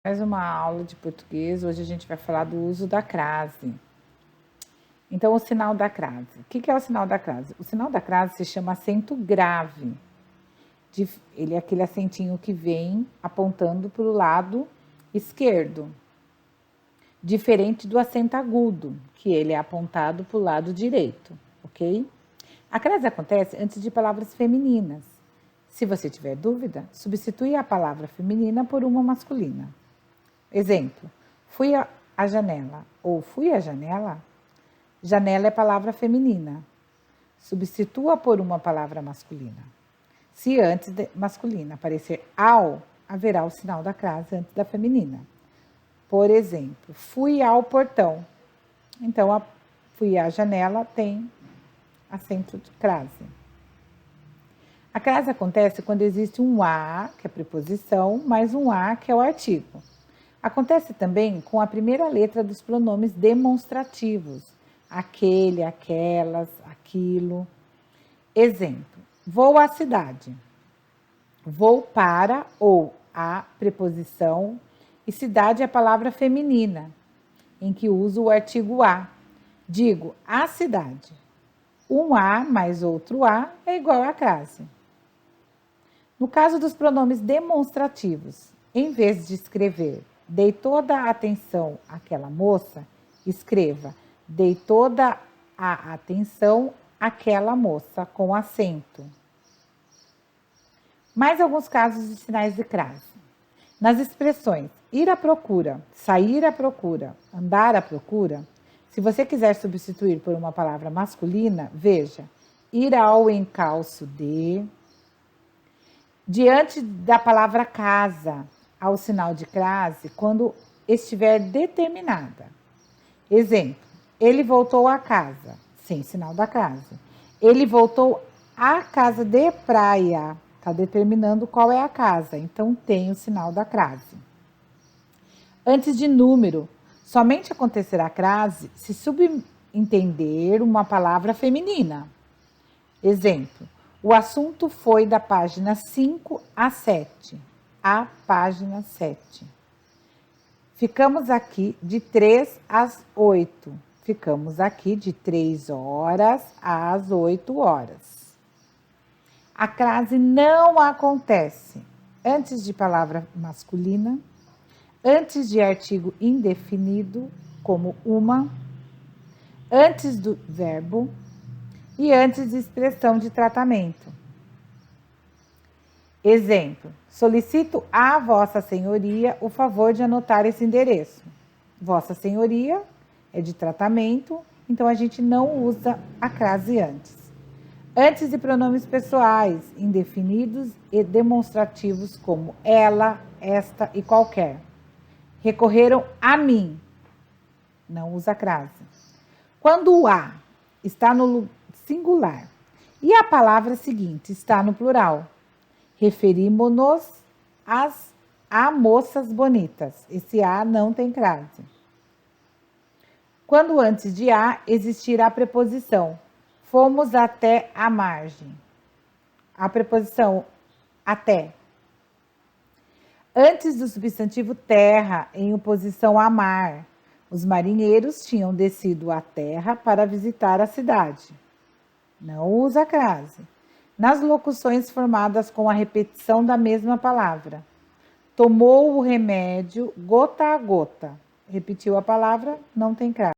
Mais uma aula de português. Hoje a gente vai falar do uso da crase. Então, o sinal da crase. O que é o sinal da crase? O sinal da crase se chama acento grave. Ele é aquele acentinho que vem apontando para o lado esquerdo. Diferente do acento agudo, que ele é apontado para o lado direito, ok? A crase acontece antes de palavras femininas. Se você tiver dúvida, substitui a palavra feminina por uma masculina. Exemplo, fui à janela ou fui à janela. Janela é palavra feminina. Substitua por uma palavra masculina. Se antes de masculina aparecer ao, haverá o sinal da crase antes da feminina. Por exemplo, fui ao portão. Então, fui à janela tem acento de crase. A crase acontece quando existe um a, que é a preposição, mais um a, que é o artigo. Acontece também com a primeira letra dos pronomes demonstrativos. Aquele, aquelas, aquilo. Exemplo, vou à cidade. Vou para ou a preposição e cidade é a palavra feminina, em que uso o artigo a. Digo, a cidade. Um a mais outro a é igual a crase. No caso dos pronomes demonstrativos, em vez de escrever dei toda a atenção àquela moça, escreva dei toda a atenção àquela moça com acento. Mais alguns casos de sinais de crase. Nas expressões ir à procura, sair à procura, andar à procura, se você quiser substituir por uma palavra masculina, veja, ir ao encalço de. Diante da palavra casa, ao sinal de crase, quando estiver determinada. Exemplo, ele voltou à casa, sem sinal da crase. Ele voltou à casa de praia, está determinando qual é a casa, então tem o sinal da crase. Antes de número, somente acontecerá a crase se subentender uma palavra feminina. Exemplo, o assunto foi da página 5 a 7. A página 7. Ficamos aqui de 3 às 8. Ficamos aqui de 3 horas às 8 horas. A crase não acontece antes de palavra masculina, antes de artigo indefinido, como uma, antes do verbo e antes de expressão de tratamento. Exemplo, solicito a Vossa Senhoria o favor de anotar esse endereço. Vossa Senhoria é de tratamento, então a gente não usa a crase antes. Antes de pronomes pessoais, indefinidos e demonstrativos como ela, esta e qualquer. Recorreram a mim, não usa crase. Quando o a está no singular e a palavra seguinte está no plural, referimos-nos a moças bonitas. Esse a não tem crase. Quando antes de a existir a preposição, fomos até a margem. A preposição até. Antes do substantivo terra, em oposição a mar, os marinheiros tinham descido à terra para visitar a cidade. Não usa crase. Nas locuções formadas com a repetição da mesma palavra. Tomou o remédio gota a gota. Repetiu a palavra, não tem crase.